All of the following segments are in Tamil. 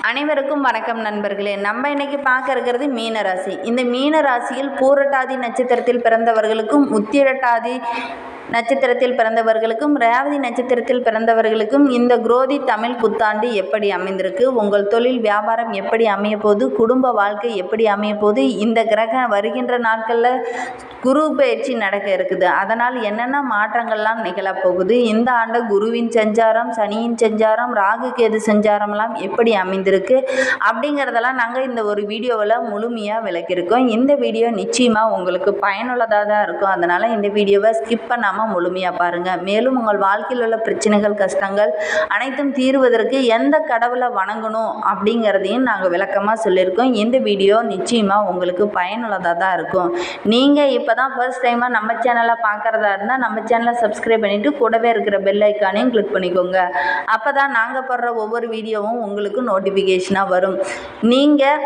அனைவருக்கும் வணக்கம் நண்பர்களே. நம்ம இன்னைக்கு பார்க்க இருக்கிறது மீன ராசி. இந்த மீன ராசியில் பூரட்டாதி நட்சத்திரத்தில் பிறந்தவர்களுக்கும், உத்திரட்டாதி நட்சத்திரத்தில் பிறந்தவர்களுக்கும், ரேவதி நட்சத்திரத்தில் பிறந்தவர்களுக்கும் இந்த குரோதி தமிழ் புத்தாண்டு எப்படி அமைந்திருக்கு, உங்கள் தொழில் வியாபாரம் எப்படி அமைய போகுது, குடும்ப வாழ்க்கை எப்படி அமைய போகுது, இந்த கிரகம் வருகின்ற நாட்களில் குரு பயிற்சி நடக்க இருக்குது, அதனால் என்னென்ன மாற்றங்கள்லாம் நிகழப்போகுது, இந்த ஆண்டு குருவின் சஞ்சாரம், சனியின் சஞ்சாரம், ராகு கேது சஞ்சாரம்லாம் எப்படி அமைந்திருக்கு அப்படிங்கிறதெல்லாம் நாங்கள் இந்த ஒரு வீடியோவில் முழுமையாக விளக்கியிருக்கோம். இந்த வீடியோ நிச்சயமாக உங்களுக்கு பயனுள்ளதாக தான் இருக்கும். அதனால் இந்த வீடியோவை ஸ்கிப் பண்ணாமல் முழுமையாக பாருங்கள். மேலும் உங்கள் வாழ்க்கையில் உள்ள பிரச்சனைகள், கஷ்டங்கள் அனைத்தும் தீர்வதற்கு எந்த கடவுளை வணங்கணும் அப்படிங்கிறதையும் நாங்கள் விளக்கமாக சொல்லியிருக்கோம். இந்த வீடியோ நிச்சயமாக உங்களுக்கு பயனுள்ளதாக தான் இருக்கும். நீங்கள் இப்போ தான் ஃபர்ஸ்ட் டைமாக நம்ம சேனலை பார்க்குறதா இருந்தால் நம்ம சேனலை சப்ஸ்கிரைப் பண்ணிவிட்டு கூடவே இருக்கிற பெல் ஐக்கானையும் கிளிக் பண்ணிக்கோங்க. அப்போ தான் நாங்கள் போடுற ஒவ்வொரு வீடியோவும் உங்களுக்கு நோட்டிஃபிகேஷனாக வரும். நீங்கள்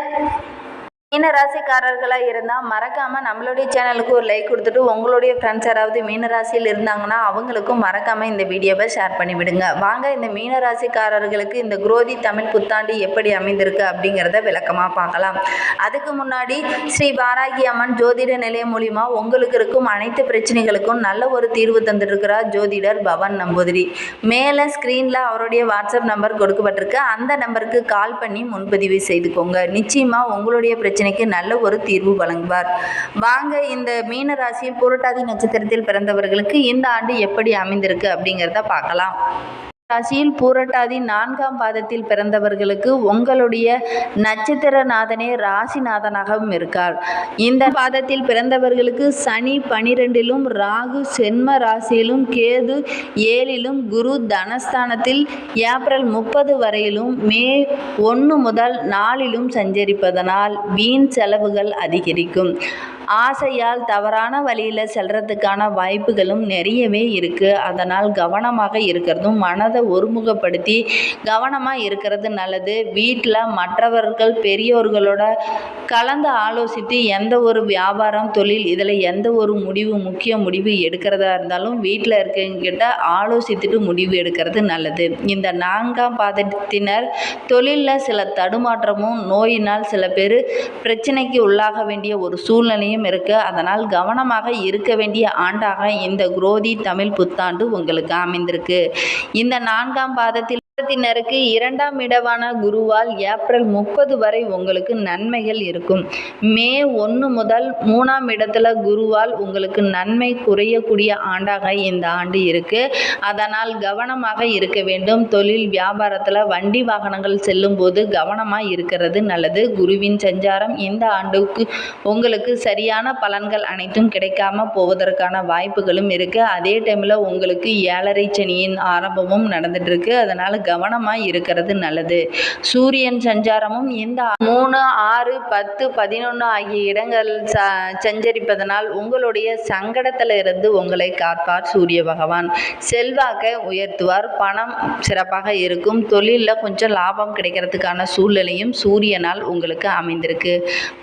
மீன ராசிக்காரர்களாக இருந்தால் மறக்காமல் நம்மளுடைய சேனலுக்கு ஒரு லைக் கொடுத்துட்டு உங்களுடைய ஃப்ரெண்ட்ஸ் யாராவது மீன ராசியில் இருந்தாங்கன்னா அவங்களுக்கும் மறக்காமல் இந்த வீடியோவை ஷேர் பண்ணிவிடுங்க. வாங்க இந்த மீன ராசிக்காரர்களுக்கு இந்த குரோதி தமிழ் புத்தாண்டு எப்படி அமைந்திருக்கு அப்படிங்கிறத விளக்கமாக பார்க்கலாம். அதுக்கு முன்னாடி ஸ்ரீ வாராகி அம்மன் ஜோதிட நிலையம் மூலிமா உங்களுக்கு இருக்கும் அனைத்து பிரச்சனைகளுக்கும் நல்ல ஒரு தீர்வு தந்துட்டுருக்கிறார் ஜோதிடர் பவன் நம்பூதிரி. மேலே ஸ்க்ரீனில் அவருடைய வாட்ஸ்அப் நம்பர் கொடுக்கப்பட்டிருக்கு. அந்த நம்பருக்கு கால் பண்ணி முன்பதிவு செய்துக்கோங்க. நிச்சயமாக உங்களுடைய பிரச்சனைக்கு நல்ல ஒரு தீர்வு வழங்குவார். வாங்க இந்த மீன ராசியில் பூரட்டாதி நட்சத்திரத்தில் பிறந்தவர்களுக்கு இந்த ஆண்டு எப்படி அமைந்திருக்கு அப்படிங்கிறத பார்க்கலாம். ராசியில் பூரட்டாதி 4ஆம் பாதத்தில் பிறந்தவர்களுக்கு உங்களுடைய நட்சத்திரநாதனே ராசிநாதனாகவும் இருக்கார். இந்த பாதத்தில் பிறந்தவர்களுக்கு சனி 12லும், ராகு சென்ம ராசியிலும், கேது 7லும், குரு தனஸ்தானத்தில் ஏப்ரல் 30 வரையிலும், மே 1 முதல் 4லும் சஞ்சரிப்பதனால் வீண் செலவுகள் அதிகரிக்கும். ஆசையால் தவறான வழியில் செல்றதுக்கான வாய்ப்புகளும் நிறையவே இருக்குது. அதனால் கவனமாக இருக்கிறதும், மனதை ஒருமுகப்படுத்தி கவனமாக இருக்கிறது நல்லது. வீட்டில் மற்றவர்கள் பெரியோர்களோட கலந்து ஆலோசித்து எந்த ஒரு வியாபாரம், தொழில் இதில் எந்த ஒரு முக்கிய முடிவு எடுக்கிறதா இருந்தாலும் வீட்டில் இருக்கவங்கிட்ட ஆலோசித்துட்டு முடிவு எடுக்கிறது நல்லது. இந்த 4ஆம் பாதத்தினர் தொழிலில் சில தடுமாற்றமும், நோயினால் சில பேர் பிரச்சனைக்கு உள்ளாக வேண்டிய ஒரு சூழ்நிலையும் இருக்கு. அதனால் கவனமாக இருக்க வேண்டிய ஆண்டாக இந்த குரோதி தமிழ் புத்தாண்டு உங்களுக்கு அமைந்திருக்கு. இந்த 4ஆம் பாதத்தில் த்தினருக்கு 2ஆம் இடவான குருவால் ஏப்ரல் 30 வரை உங்களுக்கு நன்மைகள் இருக்கும். மே 1 முதல் 3ஆம் இடத்துல குருவால் உங்களுக்கு நன்மை குறையக்கூடிய ஆண்டாக இந்த ஆண்டு இருக்கு. அதனால் கவனமாக இருக்க வேண்டும். தொழில் வியாபாரத்தில் வண்டி வாகனங்கள் செல்லும் போது கவனமாக இருக்கிறது நல்லது. குருவின் சஞ்சாரம் இந்த ஆண்டுக்கு உங்களுக்கு சரியான பலன்கள் அனைத்தும் கிடைக்காம போவதற்கான வாய்ப்புகளும் இருக்கு. அதே டைமில் உங்களுக்கு 7.5 சனியின் ஆரம்பமும் நடந்துட்டு இருக்கு. அதனால் கவனமாக இருக்கிறது நல்லது. சூரியன் சஞ்சாரமும் இந்த 3, 6, 10, 11 ஆகிய இடங்கள் சஞ்சரிப்பதனால் உங்களுடைய சங்கடத்தில் இருந்து உங்களை காப்பார் சூரிய பகவான். செல்வாக்கை உயர்த்துவார். பணம் சிறப்பாக இருக்கும். தொழிலில் கொஞ்சம் லாபம் கிடைக்கிறதுக்கான சூழ்நிலையும் சூரியனால் உங்களுக்கு அமைந்திருக்கு.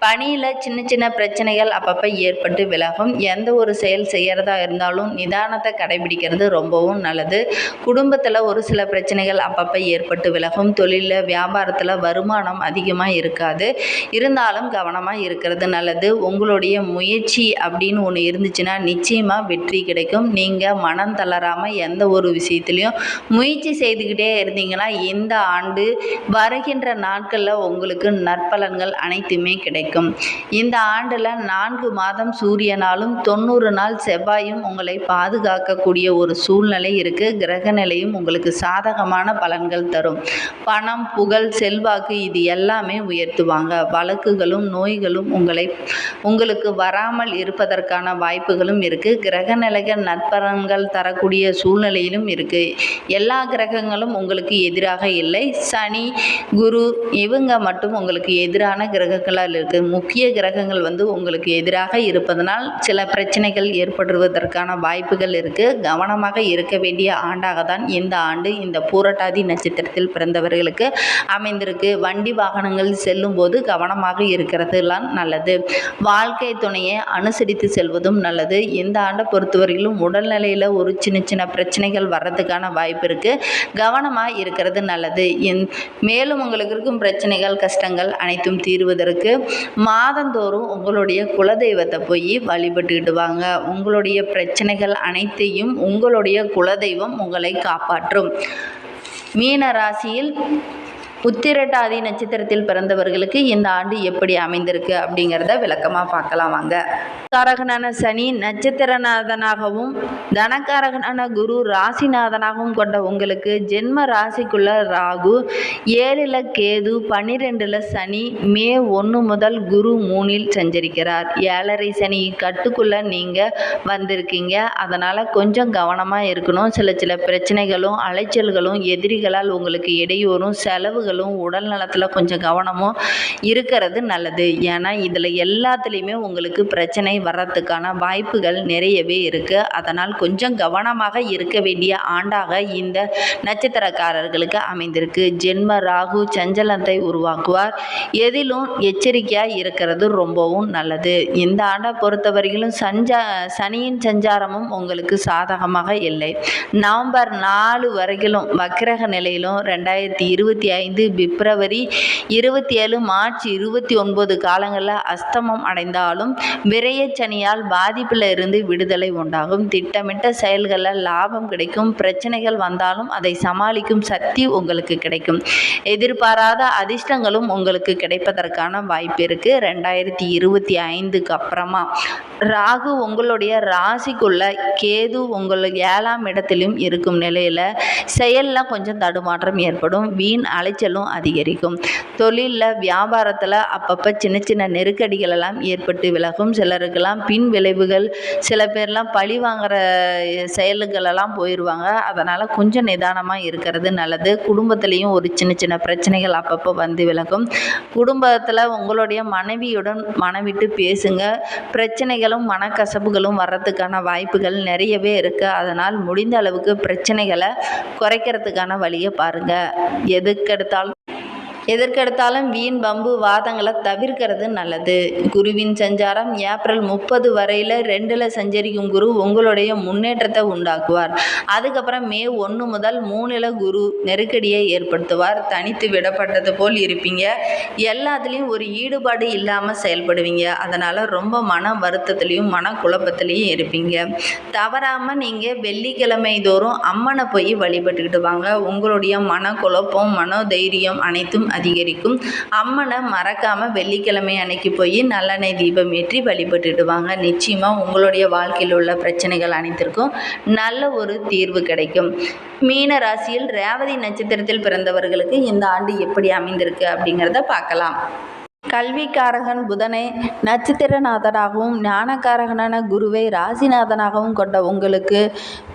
பணியில் சின்ன சின்ன பிரச்சனைகள் அப்பப்போ ஏற்பட்டு விலகும். எந்த ஒரு செயல் செய்கிறதா இருந்தாலும் நிதானத்தை கடைபிடிக்கிறது ரொம்பவும் நல்லது. குடும்பத்தில் ஒரு சில பிரச்சனைகள் அப்பப்போ ஏற்பட்டு விலகும். தொழிலில் வியாபாரத்தில் வருமானம் அதிகமாக இருக்காது. இருந்தாலும் கவனமாக இருக்கிறது நல்லது. உங்களுடைய முயற்சி அப்படின்னு ஒன்று இருந்துச்சுன்னா நிச்சயமாக வெற்றி கிடைக்கும். நீங்கள் மனம் தளராமல் எந்த ஒரு விஷயத்துலையும் முயற்சி செய்துக்கிட்டே இருந்தீங்கன்னா இந்த ஆண்டு வருகின்ற நாட்களில் உங்களுக்கு நற்பலன்கள் அனைத்துமே கிடைக்கும். இந்த ஆண்டில் 4 மாதம் சூரியனாலும் 90 நாள் செவ்வாயும் உங்களை பாதுகாக்கக்கூடிய ஒரு சூழ்நிலை இருக்குது. கிரக நிலையும் உங்களுக்கு சாதகமான பலன்கள் தரும். பணம், புகழ், செல்வாக்கு இது எல்லாமே உயர்த்துவாங்க. வழக்குகளும் நோய்களும் உங்களுக்கு வராமல் இருப்பதற்கான வாய்ப்புகளும் இருக்குது. கிரக நிலைகள் நற்பலன்கள் தரக்கூடிய சூழ்நிலையிலும் இருக்குது. எல்லா கிரகங்களும் உங்களுக்கு எதிராக இல்லை. சனி, குரு இவங்க மட்டும் உங்களுக்கு எதிரான கிரகங்களால் இருக்குது. முக்கிய கிரகங்கள் உங்களுக்கு எதிராக இருப்பதனால் சில பிரச்சனைகள் ஏற்படுவதற்கான வாய்ப்புகள் இருக்குது. கவனமாக இருக்க வேண்டிய ஆண்டாக தான் இந்த ஆண்டு இந்த பூரட்டாதி ரேவதி நட்சத்திரத்தில் பிறந்தவர்களுக்கு அமைந்திருக்கு. வண்டி வாகனங்கள் செல்லும் போது கவனமாக இருக்கிறதுலாம் நல்லது. வாழ்க்கை துணையை அனுசரித்து செல்வதும் நல்லது. இந்த ஆண்டை பொறுத்தவரையிலும் உடல்நிலையில் ஒரு சின்ன சின்ன பிரச்சனைகள் வர்றதுக்கான வாய்ப்பு இருக்கு. கவனமாக இருக்கிறது நல்லது. மேலும் உங்களுக்கு இருக்கும் பிரச்சனைகள் கஷ்டங்கள் அனைத்தும் தீர்வதற்கு மாதந்தோறும் உங்களுடைய குலதெய்வத்தை போய் வழிபட்டுக்கிட்டு வாங்க. உங்களுடைய பிரச்சனைகள் அனைத்தையும் உங்களுடைய குலதெய்வம் உங்களை காப்பாற்றும். மீன ராசியில் உத்திரட்டாதி நட்சத்திரத்தில் பிறந்தவர்களுக்கு இந்த ஆண்டு எப்படி அமைந்திருக்கு அப்படிங்கிறத விளக்கமாக பார்க்கலாம் வாங்க. காரகனான சனி நட்சத்திரநாதனாகவும் தனக்காரகனான குரு ராசிநாதனாகவும் கொண்ட உங்களுக்கு ஜென்ம ராசிக்குள்ள ராகு, 7ல் கேது, 12ல் சனி, மே 1 முதல் குரு 3ல் சஞ்சரிக்கிறார். 7.5 சனி கட்டுக்குள்ள நீங்கள் வந்திருக்கீங்க. அதனால் கொஞ்சம் கவனமாக இருக்கணும். சில பிரச்சனைகளும் அலைச்சல்களும் எதிரிகளால் உங்களுக்கு இடையூறும் செலவுகள் உடல் நலத்தில் கொஞ்சம் கவனமும் இருக்கிறது நல்லது. ஏன்னா இதில் எல்லாத்துலேயுமே உங்களுக்கு பிரச்சனை வர்றதுக்கான வாய்ப்புகள் நிறையவே இருக்குது. அதனால் கொஞ்சம் கவனமாக இருக்க வேண்டிய ஆண்டாக இந்த நட்சத்திரக்காரர்களுக்கு அமைந்திருக்கு. ஜென்ம ராகு சஞ்சலத்தை உருவாக்குவார். எதிலும் எச்சரிக்கையாக இருக்கிறது ரொம்பவும் நல்லது. இந்த ஆண்டை பொறுத்தவரையிலும் சனியின் சஞ்சாரமும் உங்களுக்கு சாதகமாக இல்லை. நவம்பர் 4 வரையிலும் வக்கிரக நிலையிலும் 2025 பிப்ரவரி 27 மார்ச் 29 காலங்களில் அஸ்தமம் அடைந்தாலும் விரயச்சனியால் பாதிப்பில் இருந்து விடுதலை உண்டாகும். திட்டமிட்ட செயல்களில் லாபம் கிடைக்கும். பிரச்சனைகள் வந்தாலும் அதை சமாளிக்கும் சக்தி உங்களுக்கு கிடைக்கும். எதிர்பாராத அதிர்ஷ்டங்களும் உங்களுக்கு கிடைப்பதற்கான வாய்ப்பு இருக்கு. 2025க்கு அப்புறமா ராகு உங்களுடைய ராசிக்குள்ள, கேது உங்களுடைய 7ஆம் இடத்திலும் இருக்கும் நிலையில் செயலில் கொஞ்சம் தடுமாற்றம் ஏற்படும். வீண் அலைச்சலும் அதிகரிக்கும். தொழிலில் வியாபாரத்தில் அப்பப்போ சின்ன சின்ன நெருக்கடிகள் எல்லாம் ஏற்பட்டு விலகும். சிலருக்கெல்லாம் பின் விளைவுகள், சில பேர்லாம் பழி வாங்குற செயல்களெல்லாம் போயிடுவாங்க. அதனால் கொஞ்சம் நிதானமாக இருக்கிறது நல்லது. குடும்பத்திலையும் ஒரு சின்ன சின்ன பிரச்சனைகள் அப்பப்போ வந்து விலகும். குடும்பத்தில் உங்களுடைய மனைவியுடன் மனவிட்டு பேசுங்க. பிரச்சனைகளும் மனக்கசப்புகளும் வர்றதுக்கான வாய்ப்புகள் நிறையவே இருக்குது. அதனால் முடிந்த அளவுக்கு பிரச்சனைகளை குறைக்கிறதுக்கான வழியை பாருங்கள். எதற்கெடுத்தாலும் வீண் வம்பு வாதங்களை தவிர்க்கிறது நல்லது. குருவின் சஞ்சாரம் ஏப்ரல் 30 வரையில் 2ல் சஞ்சரிக்கும் குரு உங்களுடைய முன்னேற்றத்தை உண்டாக்குவார். அதுக்கப்புறம் மே 1 முதல் 3ல் குரு நெருக்கடியை ஏற்படுத்துவார். தனித்து விடப்பட்டது போல் இருப்பீங்க. எல்லாத்துலேயும் ஒரு ஈடுபாடு இல்லாமல் செயல்படுவீங்க. அதனால் ரொம்ப மன வருத்தத்துலேயும் மன குழப்பத்துலேயும் இருப்பீங்க. தவறாமல் நீங்கள் வெள்ளிக்கிழமை தோறும் அம்மனை போய் வழிபட்டுக்கிட்டு வாங்க. உங்களுடைய மனக்குழப்பம் மனோதைரியம் அனைத்தும் அதிகரிக்கும். அம்மனை மறக்காமல் வெள்ளிக்கிழமை அன்னைக்கு போய் நல்லெண்ணெய் தீபம் ஏற்றி வழிபட்டுட்டு வாங்க. நிச்சயமாக உங்களுடைய வாழ்க்கையில் உள்ள பிரச்சனைகள் அனைத்திற்கும் நல்ல ஒரு தீர்வு கிடைக்கும். மீன ராசியில் ரேவதி நட்சத்திரத்தில் பிறந்தவர்களுக்கு இந்த ஆண்டு எப்படி அமைந்திருக்கு அப்படிங்கிறத பார்க்கலாம். கல்விக்காரகன் புதனை நட்சத்திரநாதனாகவும் ஞானக்காரகனான குருவை ராசிநாதனாகவும் கொண்ட உங்களுக்கு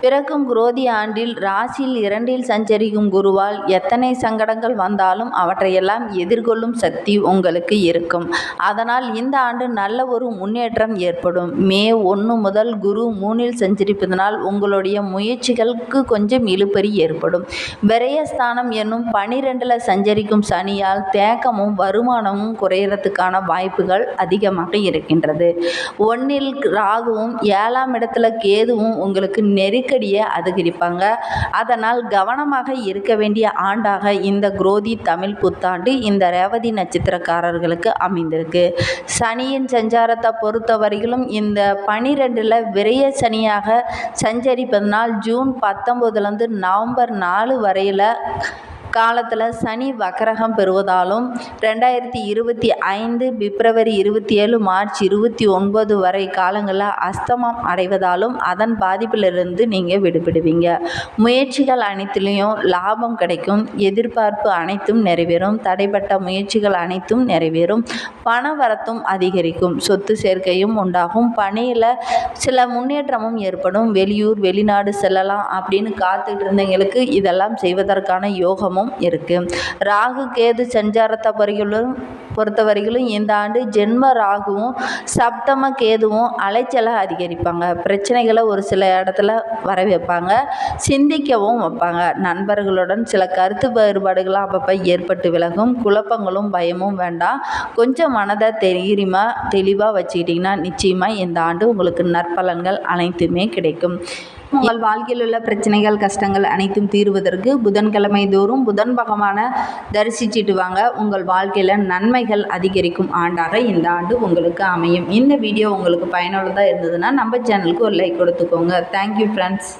பிறக்கும் குரோதி ஆண்டில் ராசியில் 2ல் சஞ்சரிக்கும் குருவால் எத்தனை சங்கடங்கள் வந்தாலும் அவற்றையெல்லாம் எதிர்கொள்ளும் சக்தி உங்களுக்கு இருக்கும். அதனால் இந்த ஆண்டு நல்ல ஒரு முன்னேற்றம் ஏற்படும். மே 1 முதல் குரு 3ல் சஞ்சரிப்பதனால் உங்களுடைய முயற்சிகளுக்கு கொஞ்சம் இழுபறி ஏற்படும். விரயஸ்தானம் என்னும் 12ல் சஞ்சரிக்கும் சனியால் தேக்கமும் வருமானமும் குறையறதுக்கான வாய்ப்புகள் அதிகமாக இருக்கின்றது. 1ல் ராகுவும் 7ஆம் இடத்துல கேதுவும் உங்களுக்கு நெருக்கடியை அதிகரிப்பாங்க. அதனால் கவனமாக இருக்க வேண்டிய ஆண்டாக இந்த குரோதி தமிழ் புத்தாண்டு இந்த ரேவதி நட்சத்திரக்காரர்களுக்கு அமைந்திருக்கு. சனியின் சஞ்சாரத்தை பொறுத்தவரையிலும் இந்த 12ல் விரய சனியாக சஞ்சரிப்பதனால் ஜூன் 19லேருந்து நவம்பர் 4 வரையில் காலத்தில் சனி வக்கரகம் பெறுவதாலும் 2025 பிப்ரவரி 27 மார்ச் 29 வரை காலங்களில் அஸ்தமம் அடைவதாலும் அதன் பாதிப்பிலிருந்து நீங்கள் விடுபடுவீங்க. முயற்சிகள் அனைத்திலையும் லாபம் கிடைக்கும். எதிர்பார்ப்பு அனைத்தும் நிறைவேறும். தடைப்பட்ட முயற்சிகள் அனைத்தும் நிறைவேறும். பணவரத்தும் அதிகரிக்கும். சொத்து சேர்க்கையும் உண்டாகும். பணியில் சில முன்னேற்றமும் ஏற்படும். வெளியூர் வெளிநாடு செல்லலாம் அப்படின்னு காத்துட்டு இருந்தவங்களுக்கு இதெல்லாம் செய்வதற்கான யோகமும் யோகமும் இருக்குது. ராகு கேது சஞ்சாரத்தை பொறுத்தவரையிலும் இந்த ஆண்டு ஜென்ம ராகுவும் சப்தம கேதுவும் அலைச்சலை அதிகரிப்பாங்க. பிரச்சனைகளை ஒரு சில இடத்துல வர வைப்பாங்க, சிந்திக்கவும் வைப்பாங்க. நண்பர்களுடன் சில கருத்து வேறுபாடுகள் அப்பப்போ ஏற்பட்டு விலகும். குழப்பங்களும் பயமும் வேண்டாம். கொஞ்சம் மனதை தெளிவாக வச்சுக்கிட்டிங்கன்னா நிச்சயமாக இந்த ஆண்டு உங்களுக்கு நற்பலன்கள் அனைத்துமே கிடைக்கும். உங்கள் வாழ்க்கையில் உள்ள பிரச்சனைகள் கஷ்டங்கள் அனைத்தும் தீர்வதற்கு புதன்கிழமை தோறும் புதன் பகவானை தரிசிச்சுட்டு வாங்க. உங்கள் வாழ்க்கையில் நன்மைகள் அதிகரிக்கும் ஆண்டாக இந்த ஆண்டு உங்களுக்கு அமையும். இந்த வீடியோ உங்களுக்கு பயனுள்ளதாக இருந்ததுன்னா நம்ம சேனலுக்கு ஒரு லைக் கொடுத்துக்கோங்க. Thank you friends.